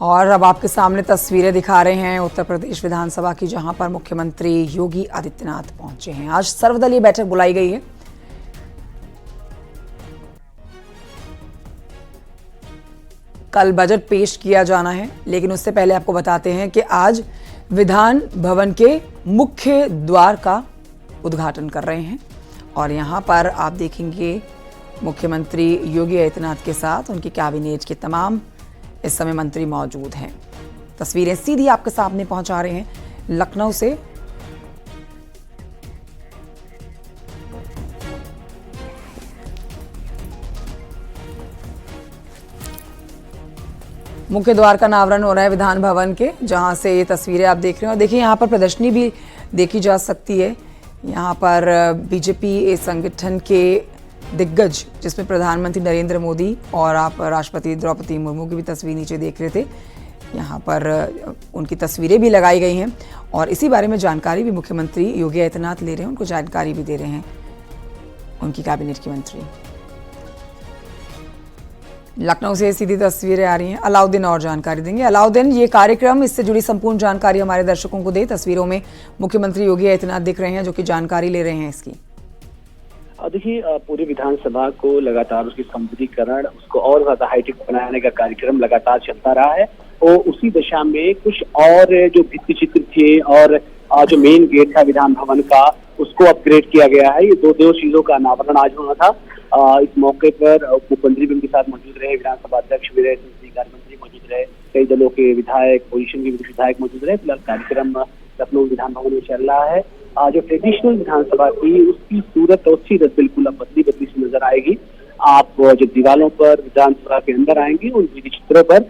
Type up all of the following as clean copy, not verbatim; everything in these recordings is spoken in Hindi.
और अब आपके सामने तस्वीरें दिखा रहे हैं उत्तर प्रदेश विधानसभा की, जहां पर मुख्यमंत्री योगी आदित्यनाथ पहुंचे हैं। आज सर्वदलीय बैठक बुलाई गई है। कल बजट पेश किया जाना है, लेकिन उससे पहले आपको बताते हैं कि आज विधान भवन के मुख्य द्वार का उद्घाटन कर रहे हैं और यहां पर आप देखेंगे मुख्यमंत्री योगी आदित्यनाथ के साथ उनकी कैबिनेट के तमाम इस समय मंत्री मौजूद हैं। तस्वीरें सीधी आपके सामने पहुंचा रहे हैं लखनऊ से। मुख्य द्वार का अनावरण हो रहा है विधान भवन के, जहां से ये तस्वीरें आप देख रहे हो। देखिए यहाँ पर प्रदर्शनी भी देखी जा सकती है। यहाँ पर बीजेपी संगठन के दिग्गज, जिसमें प्रधानमंत्री नरेंद्र मोदी और आप राष्ट्रपति द्रौपदी मुर्मू की भी तस्वीर नीचे देख रहे थे। यहाँ पर उनकी तस्वीरें भी लगाई गई हैं और इसी बारे में जानकारी भी मुख्यमंत्री योगी आदित्यनाथ ले रहे हैं, उनको जानकारी भी दे रहे हैं उनकी कैबिनेट के मंत्री। लखनऊ से सीधी तस्वीरें आ रही हैं। अलाउद्दीन और जानकारी देंगे। अलाउद्दीन, ये कार्यक्रम, इससे जुड़ी संपूर्ण जानकारी हमारे दर्शकों को दे। तस्वीरों में मुख्यमंत्री योगी आदित्यनाथ दिख रहे हैं जो कि जानकारी ले रहे हैं इसकी। देखिए, पूरी विधानसभा को लगातार उसकी समुद्रीकरण, उसको और ज्यादा हाईटेक बनाने का कार्यक्रम लगातार चलता रहा है और उसी दिशा में कुछ और जो भित्ति चित्र थे और जो मेन गेट था विधान भवन का, उसको अपग्रेड किया गया है। ये दो चीजों का अनावरण आज होना था। इस मौके पर मुख्यमंत्री भी उनके साथ मौजूद रहे, विधानसभा अध्यक्ष भी रहे, संसदीय मंत्री मौजूद रहे, कई दलों के विधायक, पोजीशन के विधायक मौजूद रहे। फिलहाल कार्यक्रम लखनऊ विधान भवन में चल रहा है। जो ट्रेडिशनल विधानसभा थी उसकी सूरत और सीरत बिल्कुल अब बदली बदली सी नजर आएगी। आप जो दीवारों पर विधानसभा के अंदर आएंगे, उन चित्रों पर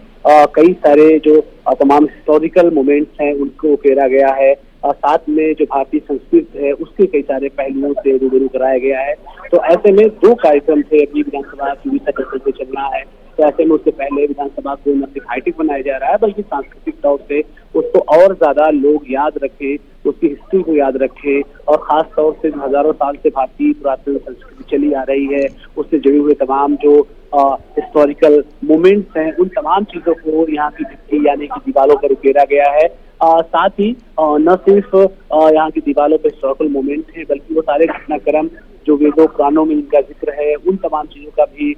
कई सारे जो तमाम हिस्टोरिकल मोमेंट्स हैं उनको उकेरा गया है। साथ में जो भारतीय संस्कृति है उसके कई सारे पहलुओं से रूबरू कराया गया है। तो ऐसे में दो कार्यक्रम थे अभी विधानसभा की से चल रहा है। तो ऐसे में उससे पहले विधानसभा को न सिर्फ हाईटेक बनाया जा रहा है बल्कि सांस्कृतिक तौर से उसको और ज्यादा लोग याद रखें, उसकी हिस्ट्री को याद रखें और खास तौर से हजारों साल से भारतीय पुरातन संस्कृति चली आ रही है, उससे जुड़े हुए तमाम जो हिस्टोरिकल मोमेंट्स हैं उन तमाम चीजों को यहाँ की भित्ति यानी कि दीवारों पर उकेरा गया है। साथ ही न सिर्फ यहाँ की दीवारों पर हिस्टोरिकल मोमेंट है बल्कि वो सारे घटनाक्रम जो वेदों पुराणों में इनका जिक्र है, उन तमाम चीजों का भी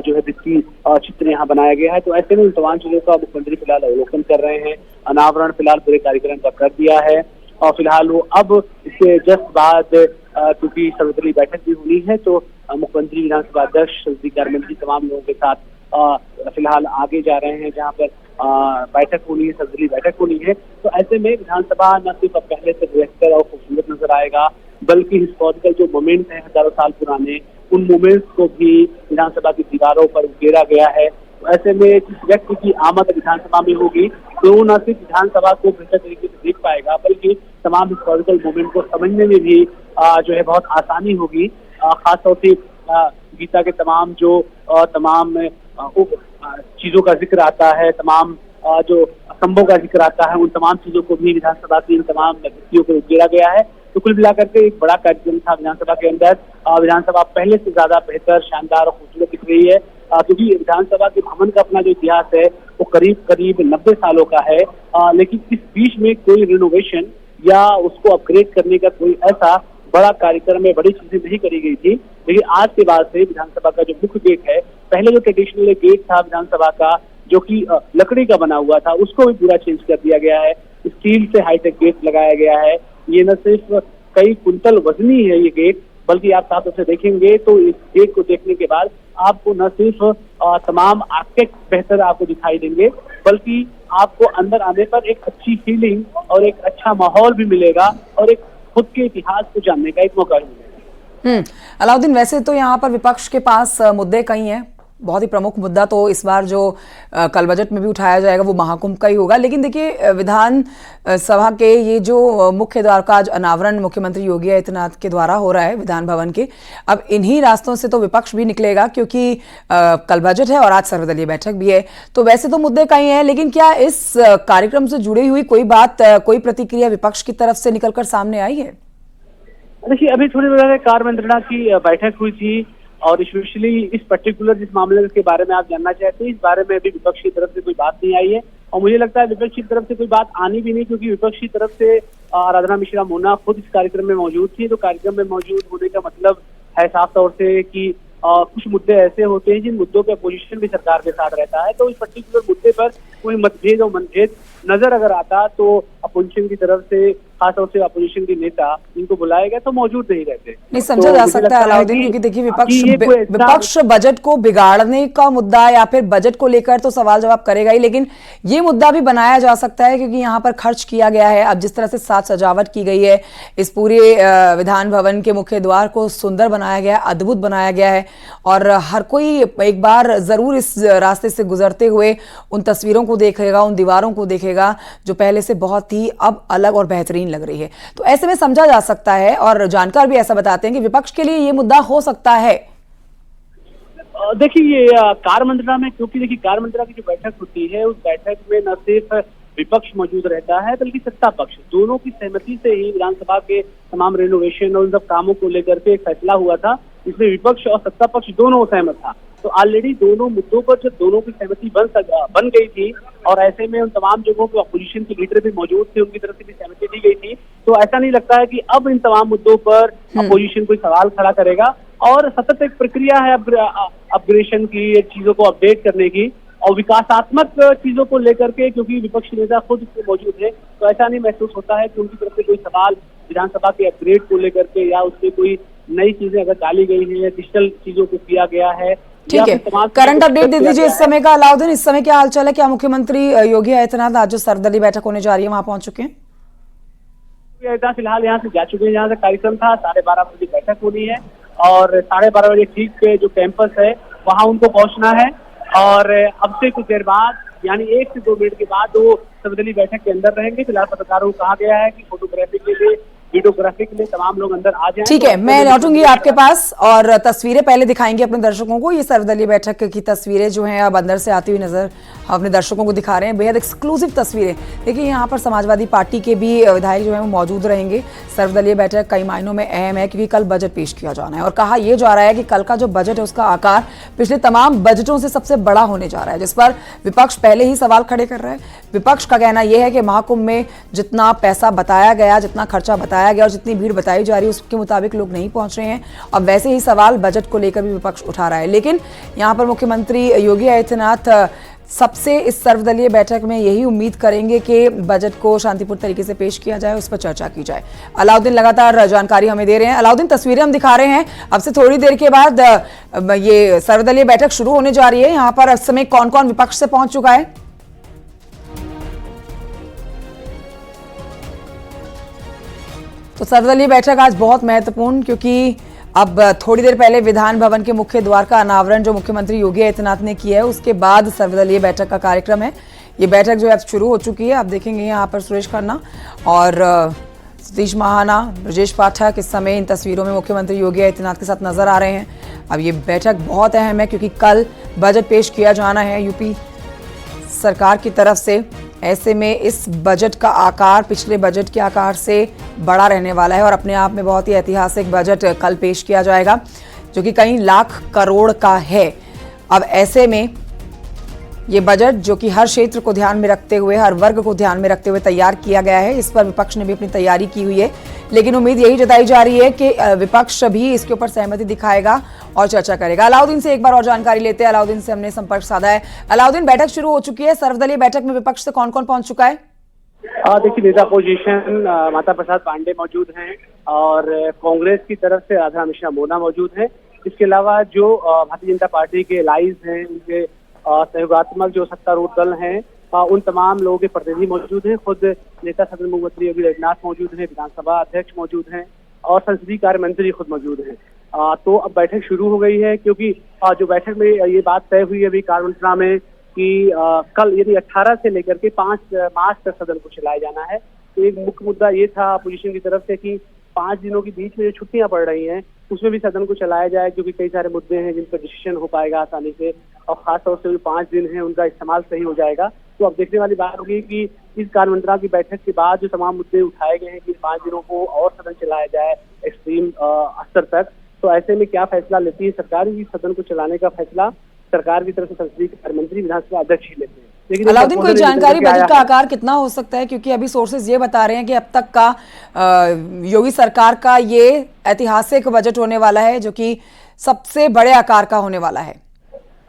जो है भित्ति चित्र यहाँ बनाया गया है। तो ऐसे में उन तमाम चीजों का मुख्यमंत्री फिलहाल अवलोकन कर रहे हैं। अनावरण फिलहाल पूरे कार्यक्रम का कर दिया है और फिलहाल वो अब इसके जस्ट बाद क्योंकि सर्वदलीय बैठक भी होनी है तो मुख्यमंत्री, विधानसभा अध्यक्ष, संसदीय कार्य मंत्री तमाम लोगों के साथ फिलहाल आगे जा रहे हैं जहाँ पर बैठक होनी है, सर्वदलीय बैठक होनी है। तो ऐसे में विधानसभा न सिर्फ अब पहले से बेहतर और खूबसूरत नजर आएगा बल्कि हिस्टोरिकल जो मोमेंट्स हैं हजारों साल पुराने, उन मोमेंट्स को भी विधानसभा की दीवारों पर उकेरा गया है। तो ऐसे में जिस व्यक्ति की आमद विधानसभा में होगी तो न सिर्फ विधानसभा को बेहतर तरीके से देख पाएगा बल्कि तमाम हिस्टोरिकल मोमेंट को समझने में भी जो है बहुत आसानी होगी। खासतौर से गीता के तमाम जो तमाम चीजों का जिक्र आता है, तमाम जो स्तंभों का जिक्र आता है, उन तमाम चीजों को भी विधानसभा की इन तमाम व्यक्तियों को उकेरा गया है। तो कुल मिलाकर के एक बड़ा कार्यक्रम था विधानसभा के अंदर। विधानसभा पहले से ज्यादा बेहतर, शानदार और खूबसूरत दिख रही है क्योंकि विधानसभा के भवन का अपना जो इतिहास है वो करीब 90 सालों का है। लेकिन इस बीच में कोई रिनोवेशन या उसको अपग्रेड करने का कोई ऐसा बड़ा कार्यक्रम में बड़ी चीजें नहीं करी गई थी। लेकिन आज के बाद से विधानसभा का जो मुख्य गेट है, पहले जो ट्रेडिशनल गेट था विधानसभा का जो कि लकड़ी का बना हुआ था, उसको भी पूरा चेंज कर दिया गया है। स्टील से हाईटेक गेट लगाया गया है। ये न सिर्फ कई कुंतल वजनी है ये गेट, बल्कि आप साथ से देखेंगे तो इस गेट को देखने के बाद आपको न सिर्फ तमाम आर्किटेक्ट बेहतर आपको दिखाई देंगे बल्कि आपको अंदर आने पर एक अच्छी फीलिंग और एक अच्छा माहौल भी मिलेगा और एक खुद के इतिहास को जानने का एक मौका भी मिलेगा। अलाउद्दीन, वैसे तो यहाँ पर विपक्ष के पास मुद्दे कई हैं। बहुत ही प्रमुख मुद्दा तो इस बार जो कल बजट में भी उठाया जाएगा वो महाकुंभ का ही होगा। लेकिन देखिए, विधान सभा के ये जो मुख्य द्वार का आज अनावरण मुख्यमंत्री योगी आदित्यनाथ के द्वारा हो रहा है विधान भवन के, अब इन्हीं रास्तों से तो विपक्ष भी निकलेगा क्योंकि कल बजट है और आज सर्वदलीय बैठक भी है। तो वैसे तो मुद्दे कई हैं, लेकिन क्या इस कार्यक्रम से जुड़ी हुई कोई बात, कोई प्रतिक्रिया विपक्ष की तरफ से निकलकर सामने आई है? देखिए, अभी थोड़ी देर पहले कार्य मंत्रणा की बैठक हुई थी और स्पेशली इस पर्टिकुलर जिस मामले के बारे में आप जानना चाहते हैं, इस बारे में अभी विपक्ष की तरफ से कोई बात नहीं आई है। और मुझे लगता है विपक्ष की तरफ से कोई बात आनी भी नहीं, क्योंकि विपक्ष की तरफ से आराधना मिश्रा मोना खुद इस कार्यक्रम में मौजूद थी। तो कार्यक्रम में मौजूद होने का मतलब है साफ तौर से कि कुछ मुद्दे ऐसे होते हैं जिन मुद्दों पे अपोजिशन भी सरकार के साथ रहता है। तो इस पर्टिकुलर मुद्दे पर कोई मतभेद और मनभेद नजर अगर आता तो अपोजिशन की तरफ से, खासतौर से अपोजिशन के नेता इनको बुलाए गए तो मौजूद नहीं रहते। नहीं समझा जा सकता है अलाउद्दीन, क्योंकि देखिए विपक्ष बजट को बिगाड़ने का मुद्दा या फिर बजट को लेकर तो सवाल जवाब करेगा ही, लेकिन ये मुद्दा भी बनाया जा सकता है क्योंकि यहाँ पर खर्च किया गया है। अब जिस तरह से साज सजावट की गई है, इस पूरे विधान भवन के मुख्य द्वार को सुंदर बनाया गया है, अद्भुत बनाया गया है, और हर कोई एक बार जरूर इस रास्ते से गुजरते हुए उन तस्वीरों को देखेगा, उन दीवारों को देखेगा जो पहले से बहुत ही अब अलग और बेहतरीन लग रही है। तो ऐसे में समझा जा सकता है, और जानकार भी ऐसा बताते हैं कि विपक्ष के लिए ये मुद्दा हो सकता है। देखिए ये कार्य मंत्रणा में, क्योंकि देखिए कार्य मंत्रणा की जो बैठक होती है उस बैठक में न सिर्फ विपक्ष मौजूद रहता है बल्कि सत्ता पक्ष, दोनों की सहमति से ही विधानसभा के तमाम रेनोवेशन और उन सब कामों को लेकर के एक फैसला हुआ था, जिसमें विपक्ष और सत्ता पक्ष दोनों सहमत था। तो ऑलरेडी दोनों मुद्दों पर जब दोनों की सहमति बन गई थी, और ऐसे में उन तमाम जगहों पर अपोजिशन के लीडर भी मौजूद थे, उनकी तरफ से भी सहमति दी गई थी, तो ऐसा नहीं लगता है कि अब इन तमाम मुद्दों पर अपोजिशन कोई सवाल खड़ा करेगा। और सतत एक प्रक्रिया है अपग्रेडेशन की, चीजों को अपडेट करने की और विकासात्मक चीजों को लेकर के, क्योंकि विपक्षी नेता खुद मौजूद है, तो ऐसा नहीं महसूस होता है कि उनकी तरफ से कोई सवाल विधानसभा के अपग्रेड को लेकर के या उसमें कोई नई चीजें अगर डाली गई है या डिजिटल चीजों को किया गया है। ठीक है, करंट अपडेट दे दीजिए इस समय का अलाउद्दीन। इस समय क्या हालचाल है? क्या मुख्यमंत्री योगी आदित्यनाथ आज जो सर्वदलीय बैठक होने जा रही है वहां पहुंच चुके हैं? फिलहाल यहाँ से जा चुके हैं, जहाँ से कार्यक्रम था 12:30 बजे बैठक होनी है, और 12:30 बजे ठीक जो कैंपस है वहाँ उनको पहुंचना है, और अब से कुछ देर बाद यानी 1 से 2 मिनट के बाद वो सर्वदलीय बैठक के अंदर रहेंगे। फिलहाल पत्रकारों को कहा गया है कि फोटोग्राफी के लिए, वीडियोग्राफी के लिए तमाम लोग अंदर आ जाएं। ठीक है, मैं लौटूंगी आपके पास और तस्वीरें पहले दिखाएंगे अपने दर्शकों को। ये सर्वदलीय बैठक की तस्वीरें जो हैं अब अंदर से आती हुई नजर अपने दर्शकों को दिखा रहे हैं, बेहद एक्सक्लूसिव तस्वीरें। देखिए यहाँ पर समाजवादी पार्टी के भी विधायक जो है वो मौजूद रहेंगे। सर्वदलीय बैठक कई मायनों में अहम है क्योंकि कल बजट पेश किया जाना है, और कहा यह जा रहा है कि कल का जो बजट है उसका आकार पिछले तमाम बजटों से सबसे बड़ा होने जा रहा है, जिस पर विपक्ष पहले ही सवाल खड़े कर रहा है। विपक्ष का कहना यह है कि महाकुंभ में जितना पैसा बताया गया, जितना खर्चा बताया गया और जितनी भीड़ बताई जा रही है उसके मुताबिक लोग नहीं पहुंच रहे हैं। अब वैसे ही सवाल बजट को लेकर भी विपक्ष उठा रहा है, लेकिन यहाँ पर मुख्यमंत्री योगी आदित्यनाथ सबसे इस सर्वदलीय बैठक में यही उम्मीद करेंगे कि बजट को शांतिपूर्ण तरीके से पेश किया जाए, उस पर चर्चा की जाए। अलाउद्दीन लगातार जानकारी हमें दे रहे हैं। अलाउद्दीन, तस्वीरें हम दिखा रहे हैं, अब से थोड़ी देर के बाद ये सर्वदलीय बैठक शुरू होने जा रही है। यहाँ पर इस समय कौन कौन विपक्ष से पहुंच चुका है? तो सर्वदलीय बैठक आज बहुत महत्वपूर्ण, क्योंकि अब थोड़ी देर पहले विधान भवन के मुख्य द्वार का अनावरण जो मुख्यमंत्री योगी आदित्यनाथ ने किया है, उसके बाद सर्वदलीय बैठक का कार्यक्रम है। ये बैठक जो है अब शुरू हो चुकी है। आप देखेंगे यहाँ पर सुरेश खन्ना और सतीश महाना, ब्रजेश पाठक इस समय इन तस्वीरों में मुख्यमंत्री योगी आदित्यनाथ के साथ नजर आ रहे हैं। अब ये बैठक बहुत अहम है क्योंकि कल बजट पेश किया जाना है यूपी सरकार की तरफ से। ऐसे में इस बजट का आकार पिछले बजट के आकार से बड़ा रहने वाला है और अपने आप में बहुत ही ऐतिहासिक बजट कल पेश किया जाएगा, जो कि कई लाख करोड़ का है। अब ऐसे में ये बजट जो कि हर क्षेत्र को ध्यान में रखते हुए, हर वर्ग को ध्यान में रखते हुए तैयार किया गया है, इस पर विपक्ष ने भी अपनी तैयारी की हुई है, लेकिन उम्मीद यही जताई जा रही है कि विपक्ष भी इसके ऊपर सहमति दिखाएगा और चर्चा करेगा। अलाउद्दीन से एक बार और जानकारी लेते हैं। अलाउद्दीन से हमने संपर्क साधा है। अलाउद्दीन, बैठक शुरू हो चुकी है, सर्वदलीय बैठक में विपक्ष से कौन कौन पहुंच चुका है? देखिए, नेता अपोजिशन माता प्रसाद पांडे मौजूद हैं और कांग्रेस की तरफ से राधा मिश्रा मोना मौजूद हैं। इसके अलावा जो भारतीय जनता पार्टी के एलाइज हैं, उनके सहयोगात्मक जो सत्तारूढ़ दल हैं, उन तमाम लोगों के प्रतिनिधि मौजूद हैं। खुद नेता सदन मुख्यमंत्री योगी आदित्यनाथ मौजूद हैं, विधानसभा अध्यक्ष मौजूद हैं और संसदीय कार्य मंत्री खुद मौजूद हैं। तो अब बैठक शुरू हो गई है, क्योंकि जो बैठक में ये बात तय हुई है अभी कार्य मंत्रणा में कि कल यानी 18 से लेकर के 5 मार्च तक सदन को चलाया जाना है। तो एक मुख्य मुद्दा ये था अपोजिशन की तरफ से कि 5 दिनों के बीच में जो छुट्टियां पड़ रही हैं उसमें भी सदन को चलाया जाए, क्योंकि कई सारे मुद्दे हैं जिन पर डिसीजन हो पाएगा आसानी से, और खासतौर से जो 5 दिन है उनका इस्तेमाल सही हो जाएगा। तो अब देखने वाली बात होगी कि इस कार्य मंत्रणा की बैठक के बाद जो तमाम मुद्दे उठाए गए हैं कि 5 दिनों को और सदन चलाया जाए एक्सट्रीम स्तर तक, तो ऐसे में क्या फैसला लेती है सरकार? सदन को चलाने का फैसला सरकार की तरफ से संसदीय कार्य मंत्री विधानसभा अध्यक्ष ही लेते हैं। लेकिन अलाउद्दीन, कोई जानकारी बजट का आकार कितना हो सकता है? क्योंकि अभी सोर्सेज ये बता रहे हैं कि अब तक का योगी सरकार का ये ऐतिहासिक बजट होने वाला है, जो कि सबसे बड़े आकार का होने वाला है।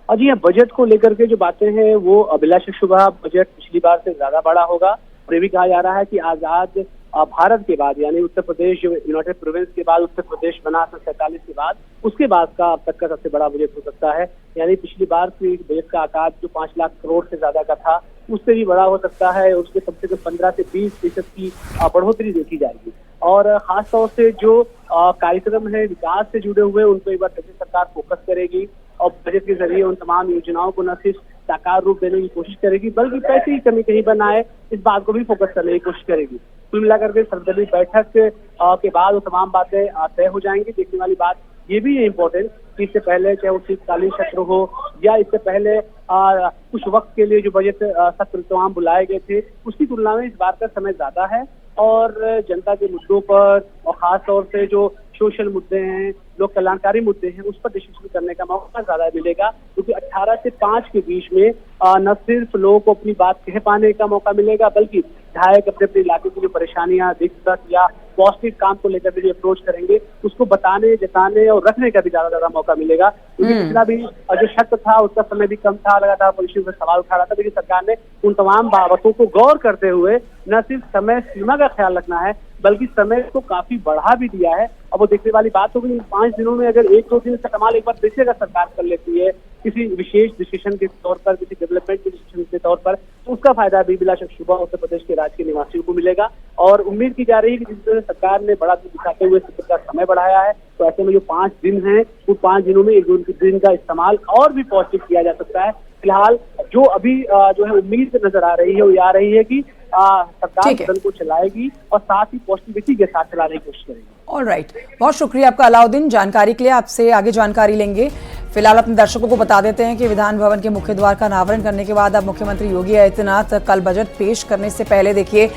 जी हाँ, बजट को लेकर के जो बातें हैं वो अभिलाषा बजट पिछली बार से ज्यादा बड़ा होगा। और ये भी कहा जा रहा है कि आजाद भारत के बाद, यानी उत्तर प्रदेश यूनाइटेड प्रोविंस के बाद उत्तर प्रदेश बना 47 के बाद, उसके बाद का अब तक का सबसे बड़ा बजट हो सकता है। यानी पिछली बार के बजट का आकार जो 5 लाख करोड़ से ज्यादा का था, उससे भी बड़ा हो सकता है। उसके कम से कम 15 से 20% की बढ़ोतरी देखी जाएगी। और खासतौर से जो कार्यक्रम है विकास से जुड़े हुए, उन पर एक बार प्रदेश सरकार फोकस करेगी और बजट के जरिए उन तमाम योजनाओं को न सिर्फ साकार रूप देने की कोशिश करेगी, बल्कि पैसे की कमी कहीं पर न आए, इस बात को भी फोकस करने की कोशिश करेगी। कुल मिलाकर के सर्वदलीय बैठक के बाद वो तमाम बातें तय हो जाएंगी। देखने वाली बात ये भी है इम्पोर्टेंट कि इससे पहले चाहे वो शीतकालीन सत्र हो या इससे पहले कुछ वक्त के लिए जो बजट सत्र तमाम बुलाए गए थे, उसकी तुलना में इस बार का समय ज्यादा है और जनता के मुद्दों पर और खास तौर से जो सोशल मुद्दे हैं, लोक कल्याणकारी मुद्दे हैं, उस पर डिस्कशन करने का मौका ज्यादा मिलेगा। क्योंकि 18 से 5 के बीच में न सिर्फ लोगों को अपनी बात कह पाने का मौका मिलेगा, बल्कि विधायक अपने अपने इलाके की जो परेशानियां, दिक्कत या पॉजिटिव काम को लेकर के जो अप्रोच करेंगे, उसको बताने, जताने और रखने का भी ज्यादा मौका मिलेगा। क्योंकि पिछला भी जो शक्त था उसका समय भी कम था, लगातार पोजीशन पर सवाल उठा रहा था, लेकिन सरकार ने उन तमाम बाबतों को गौर करते हुए न सिर्फ समय सीमा का ख्याल रखना है, बल्कि समय को काफी बढ़ा भी दिया है। अब वो देखने वाली बात होगी इन 5 दिनों में अगर 1-2 दिन का कमाल एक बार फिर से अगर सरकार कर लेती है किसी विशेष डिसीजन के तौर पर, किसी डेवलपमेंट के डिसीजन के तौर पर, तो उसका फायदा भी बिला शक शुबा उत्तर प्रदेश के राज्य के निवासियों को मिलेगा। और उम्मीद की जा रही है कि जिस तरह सरकार ने बड़ा दिखाते हुए सत्र का समय बढ़ाया है, तो ऐसे में जो 5 दिन है, उन 5 दिनों में 1-2 दिन का इस्तेमाल और भी पॉजिटिव किया जा सकता है। फिलहाल जो अभी जो है उम्मीद नजर आ रही है वो आ रही है कि सरकार सदन को चलाएगी और साथ ही पॉजिटिविटी के साथ चलाने की कोशिश करेगी। ऑलराइट, बहुत शुक्रिया आपका अलाउद्दीन जानकारी के लिए। आपसे आगे जानकारी लेंगे। फिलहाल अपने दर्शकों को बता देते हैं कि विधान भवन के मुख्य द्वार का अनावरण करने के बाद अब मुख्यमंत्री योगी आदित्यनाथ कल बजट पेश करने से पहले देखिए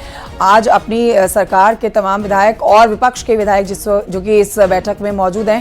आज अपनी सरकार के तमाम विधायक और विपक्ष के विधायक जो कि इस बैठक में मौजूद हैं